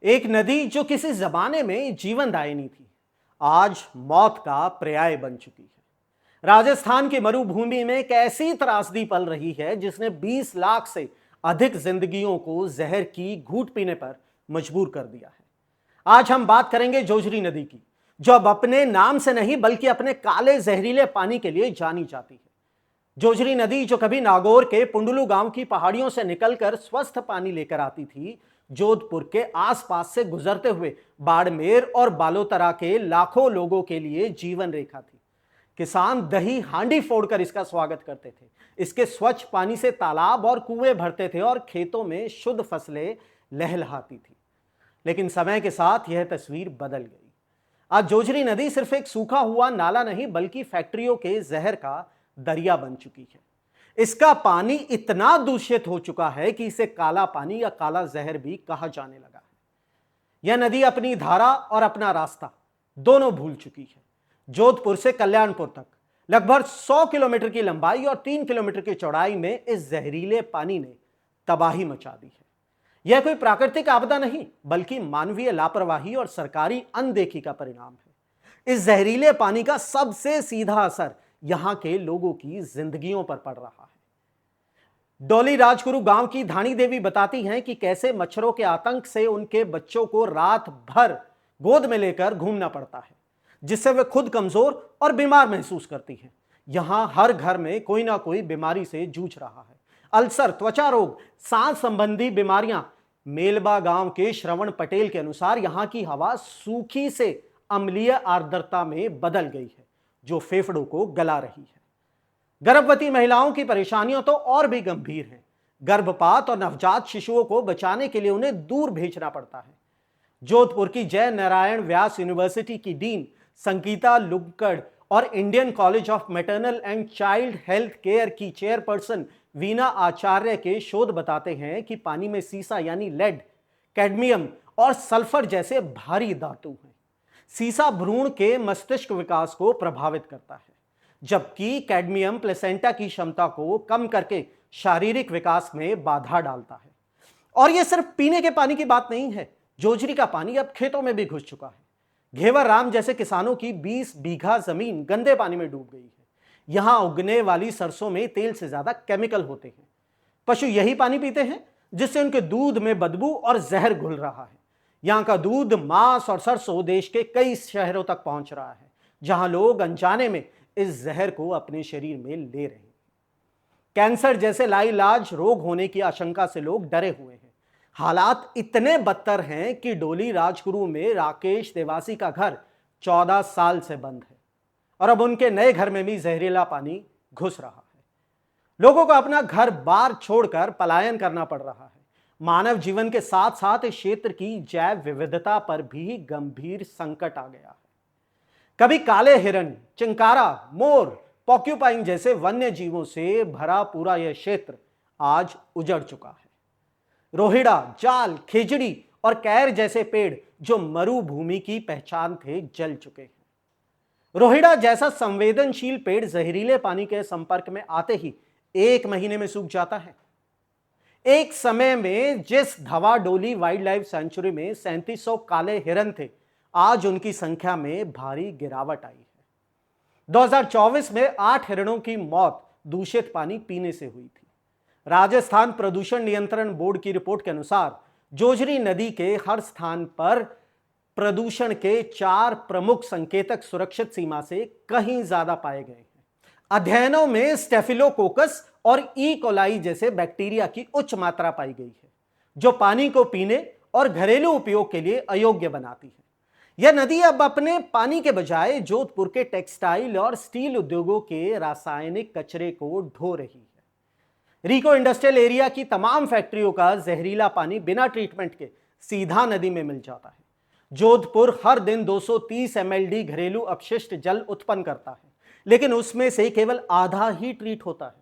एक नदी जो किसी जमाने में जीवनदायिनी थी, आज मौत का पर्याय बन चुकी है। राजस्थान की मरुभूमि में एक ऐसी त्रासदी पल रही है जिसने 20 लाख से अधिक जिंदगियों को जहर की घूंट पीने पर मजबूर कर दिया है। आज हम बात करेंगे जोजरी नदी की, जो अब अपने नाम से नहीं बल्कि अपने काले जहरीले पानी के लिए जानी जाती है। जोजरी नदी जो कभी नागौर के पुंडलू गांव की पहाड़ियों से निकलकर स्वस्थ पानी लेकर आती थी, जोधपुर के आसपास से गुजरते हुए बाड़मेर और बालोतरा के लाखों लोगों के लिए जीवन रेखा थी। किसान दही हांडी फोड़कर इसका स्वागत करते थे। इसके स्वच्छ पानी से तालाब और कुएं भरते थे और खेतों में शुद्ध फसलें लहलहाती थी। लेकिन समय के साथ यह तस्वीर बदल गई। आज जोजरी नदी सिर्फ एक सूखा हुआ नाला नहीं बल्कि फैक्ट्रियों के जहर का दरिया बन चुकी है। इसका पानी इतना दूषित हो चुका है कि इसे काला पानी या काला जहर भी कहा जाने लगा है। यह नदी अपनी धारा और अपना रास्ता दोनों भूल चुकी है। जोधपुर से कल्याणपुर तक लगभग 100 किलोमीटर की लंबाई और 3 किलोमीटर की चौड़ाई में इस जहरीले पानी ने तबाही मचा दी है। यह कोई प्राकृतिक आपदा नहीं बल्कि मानवीय लापरवाही और सरकारी अनदेखी का परिणाम है। इस जहरीले पानी का सबसे सीधा असर यहां के लोगों की जिंदगियों पर पड़ रहा है। डोली राजगुरु गांव की धानी देवी बताती हैं कि कैसे मच्छरों के आतंक से उनके बच्चों को रात भर गोद में लेकर घूमना पड़ता है, जिससे वे खुद कमजोर और बीमार महसूस करती हैं। यहां हर घर में कोई ना कोई बीमारी से जूझ रहा है। अल्सर, त्वचा रोग, सांस संबंधी बीमारियां। मेलबा गांव के श्रवण पटेल के अनुसार यहां की हवा सूखी से अम्लीय आर्द्रता में बदल गई है, जो फेफड़ों को गला रही है। गर्भवती महिलाओं की परेशानियां तो और भी गंभीर हैं। गर्भपात और नवजात शिशुओं को बचाने के लिए उन्हें दूर भेजना पड़ता है। जोधपुर की जय नारायण व्यास यूनिवर्सिटी की डीन संगीता लुगकड़ और Indian college of maternal and child health care की चेयरपर्सन वीना आचार्य के शोध बताते हैं कि पानी में सीसा यानी लेड, कैडमियम और सल्फर जैसे भारी धातु हैं। सीसा भ्रूण के मस्तिष्क विकास को प्रभावित करता है, जबकि कैडमियम प्लेसेंटा की क्षमता को कम करके शारीरिक विकास में बाधा डालता है। और यह सिर्फ पीने के पानी की बात नहीं है। जोजरी का पानी अब खेतों में भी घुस चुका है। घेवर राम जैसे किसानों की 20 बीघा जमीन गंदे पानी में डूब गई है। यहां उगने वाली सरसों में तेल से ज्यादा केमिकल होते हैं। पशु यही पानी पीते हैं, जिससे उनके दूध में बदबू और जहर घुल रहा है। यहां का दूध, मांस और सरसों देश के कई शहरों तक पहुंच रहा है, जहां लोग अनजाने में इस जहर को अपने शरीर में ले रहे हैं। कैंसर जैसे लाइलाज रोग होने की आशंका से लोग डरे हुए हैं। हालात इतने बदतर हैं कि डोली राजगुरु में राकेश देवासी का घर 14 साल से बंद है और अब उनके नए घर में भी जहरीला पानी घुस रहा है। लोगों को अपना घर बार छोड़कर पलायन करना पड़ रहा है। मानव जीवन के साथ साथ इस क्षेत्र की जैव विविधता पर भी गंभीर संकट आ गया है। कभी काले हिरण, चिंकारा, मोर, पॉक्यूपाइन जैसे वन्य जीवों से भरा पूरा यह क्षेत्र आज उजड़ चुका है। रोहिड़ा, जाल, खेजड़ी और कैर जैसे पेड़ जो मरुभूमि की पहचान थे, जल चुके हैं। रोहिड़ा जैसा संवेदनशील पेड़ जहरीले पानी के संपर्क में आते ही 1 महीने में सूख जाता है। एक समय में जिस धवा डोली वाइल्ड लाइफ सेंचुरी में 3700 काले हिरन थे, आज उनकी संख्या में भारी गिरावट आई है। 2024 में 8 हिरणों की मौत दूषित पानी पीने से हुई थी। राजस्थान प्रदूषण नियंत्रण बोर्ड की रिपोर्ट के अनुसार जोजरी नदी के हर स्थान पर प्रदूषण के 4 प्रमुख संकेतक सुरक्षित सीमा से कहीं ज्यादा पाए गए हैं। अध्ययनों में स्टेफिलोकोकस और ई कोलाई जैसे बैक्टीरिया की उच्च मात्रा पाई गई है, जो पानी को पीने और घरेलू उपयोग के लिए अयोग्य बनाती है। यह नदी अब अपने पानी के बजाय जोधपुर के टेक्सटाइल और स्टील उद्योगों के रासायनिक कचरे को ढो रही है। रिको इंडस्ट्रियल एरिया की तमाम फैक्ट्रियों का जहरीला पानी बिना ट्रीटमेंट के सीधा नदी में मिल जाता है। जोधपुर हर दिन 230 mld घरेलू अपशिष्ट जल उत्पन्न करता है, लेकिन उसमें से केवल आधा ही ट्रीट होता है।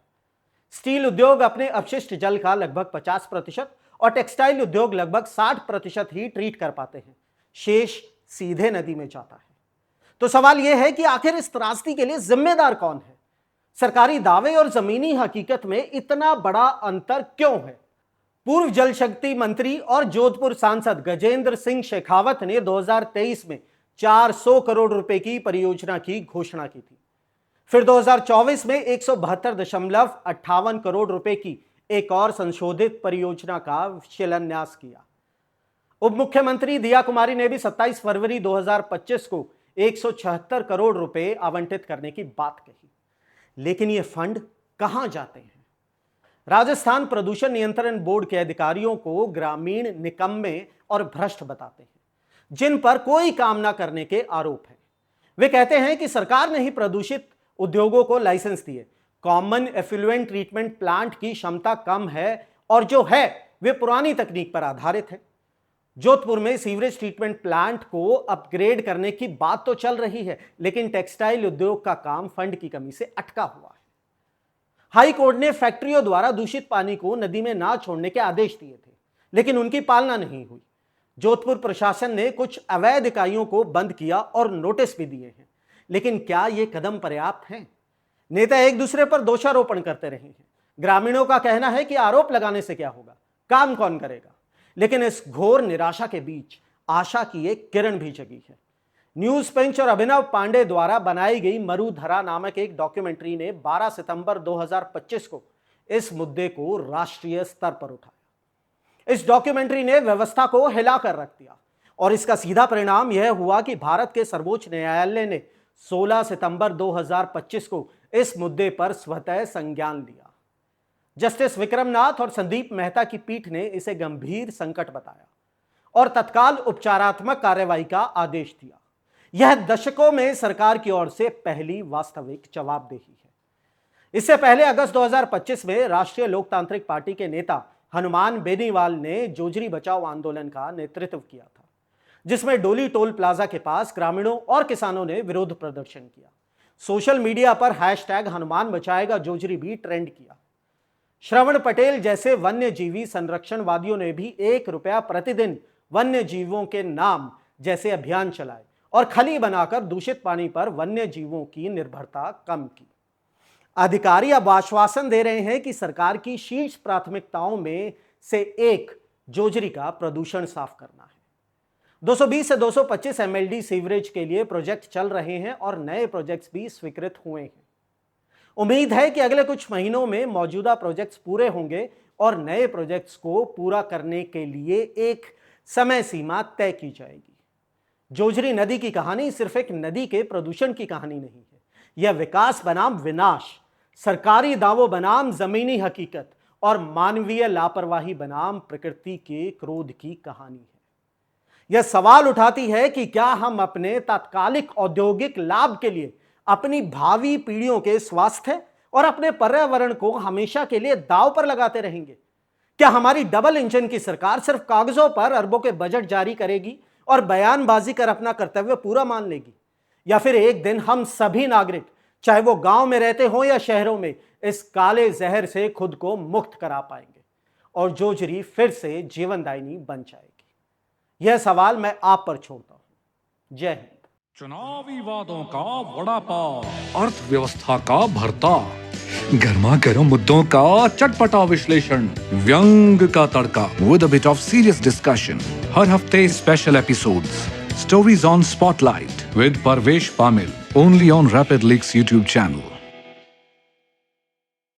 स्टील उद्योग अपने अपशिष्ट जल का लगभग 50% और टेक्सटाइल उद्योग लगभग 60% ही ट्रीट कर पाते हैं। शेष सीधे नदी में जाता है। तो सवाल यह है कि आखिर इस त्रासदी के लिए जिम्मेदार कौन है? सरकारी दावे और जमीनी हकीकत में इतना बड़ा अंतर क्यों है? पूर्व जल शक्ति मंत्री और जोधपुर सांसद गजेंद्र सिंह शेखावत ने 2023 में 400 करोड़ रुपए की परियोजना की घोषणा की थी। फिर 2024 में 172.58 करोड़ रुपए की एक और संशोधित परियोजना का शिलान्यास किया। उप मुख्यमंत्री दिया कुमारी ने भी 27 फरवरी 2025 को 176 करोड़ रुपए आवंटित करने की बात कही। लेकिन ये फंड कहां जाते हैं? राजस्थान प्रदूषण नियंत्रण बोर्ड के अधिकारियों को ग्रामीण निकम्मे और भ्रष्ट बताते हैं, जिन पर कोई काम ना करने के आरोप हैं। वे कहते हैं कि सरकार ने ही प्रदूषित उद्योगों को लाइसेंस दिए। कॉमन एफ्लुएंट ट्रीटमेंट प्लांट की क्षमता कम है और जो है वे पुरानी तकनीक पर आधारित है। जोधपुर में सीवरेज ट्रीटमेंट प्लांट को अपग्रेड करने की बात तो चल रही है, लेकिन टेक्सटाइल उद्योग का काम फंड की कमी से अटका हुआ है। हाई कोर्ट ने फैक्ट्रियों द्वारा दूषित पानी को नदी में ना छोड़ने के आदेश दिए थे, लेकिन उनकी पालना नहीं हुई। जोधपुर प्रशासन ने कुछ अवैध इकाइयों को बंद किया और नोटिस भी दिए हैं, लेकिन क्या ये कदम पर्याप्त हैं? नेता एक दूसरे पर दोषारोपण करते रहे हैं। ग्रामीणों का कहना है कि आरोप लगाने से क्या होगा, काम कौन करेगा। लेकिन इस घोर निराशा के बीच आशा की एक किरण भी जगी है। न्यूज पंच और अभिनव पांडे द्वारा बनाई गई मरुधरा नामक एक डॉक्यूमेंट्री ने 12 सितंबर 2025 को इस मुद्दे को राष्ट्रीय स्तर पर उठाया। इस डॉक्यूमेंट्री ने व्यवस्था को हिलाकर रख दिया और इसका सीधा परिणाम यह हुआ कि भारत के सर्वोच्च न्यायालय ने 16 सितंबर 2025 को इस मुद्दे पर स्वतः संज्ञान लिया। जस्टिस विक्रमनाथ और संदीप मेहता की पीठ ने इसे गंभीर संकट बताया और तत्काल उपचारात्मक कार्रवाई का आदेश दिया। यह दशकों में सरकार की ओर से पहली वास्तविक जवाबदेही है। इससे पहले अगस्त 2025 में राष्ट्रीय लोकतांत्रिक पार्टी के नेता हनुमान बेनीवाल ने जोजरी बचाओ आंदोलन का नेतृत्व किया था, जिसमें डोली टोल प्लाजा के पास ग्रामीणों और किसानों ने विरोध प्रदर्शन किया। सोशल मीडिया पर हैशटैग हनुमान बचाएगा जोजरी भी ट्रेंड किया। श्रवण पटेल जैसे वन्यजीवी संरक्षणवादियों ने भी 1 रुपया प्रतिदिन वन्य जीवों के नाम जैसे अभियान चलाए और खली बनाकर दूषित पानी पर वन्य जीवों की निर्भरता कम की। अधिकारी अब आश्वासन दे रहे हैं कि सरकार की शीर्ष प्राथमिकताओं में से एक जोजरी का प्रदूषण साफ करना है। 220 से 225 एमएलडी सीवरेज के लिए प्रोजेक्ट चल रहे हैं और नए प्रोजेक्ट्स भी स्वीकृत हुए हैं। उम्मीद है कि अगले कुछ महीनों में मौजूदा प्रोजेक्ट्स पूरे होंगे और नए प्रोजेक्ट्स को पूरा करने के लिए एक समय सीमा तय की जाएगी। जोजरी नदी की कहानी सिर्फ एक नदी के प्रदूषण की कहानी नहीं है, यह विकास बनाम विनाश, सरकारी दावों बनाम जमीनी हकीकत और मानवीय लापरवाही बनाम प्रकृति के क्रोध की कहानी है। यह सवाल उठाती है कि क्या हम अपने तात्कालिक औद्योगिक लाभ के लिए अपनी भावी पीढ़ियों के स्वास्थ्य और अपने पर्यावरण को हमेशा के लिए दांव पर लगाते रहेंगे? क्या हमारी डबल इंजन की सरकार सिर्फ कागजों पर अरबों के बजट जारी करेगी और बयानबाजी कर अपना कर्तव्य पूरा मान लेगी? या फिर एक दिन हम सभी नागरिक, चाहे वो गांव में रहते हो या शहरों में, इस काले जहर से खुद को मुक्त करा पाएंगे और जोजरी फिर से जीवनदायिनी बन जाएगी? यह सवाल मैं आप पर छोड़ता हूं। जय हिंद। चुनावी वादों का वड़ा पाव, अर्थव्यवस्था का भरता, गर्मा गर्म मुद्दों का चटपटा विश्लेषण, व्यंग का तड़का with a bit of serious discussion. हर हफ्ते special episodes, stories on spotlight with Parvesh Pamil, only on Rapid Leaks YouTube channel.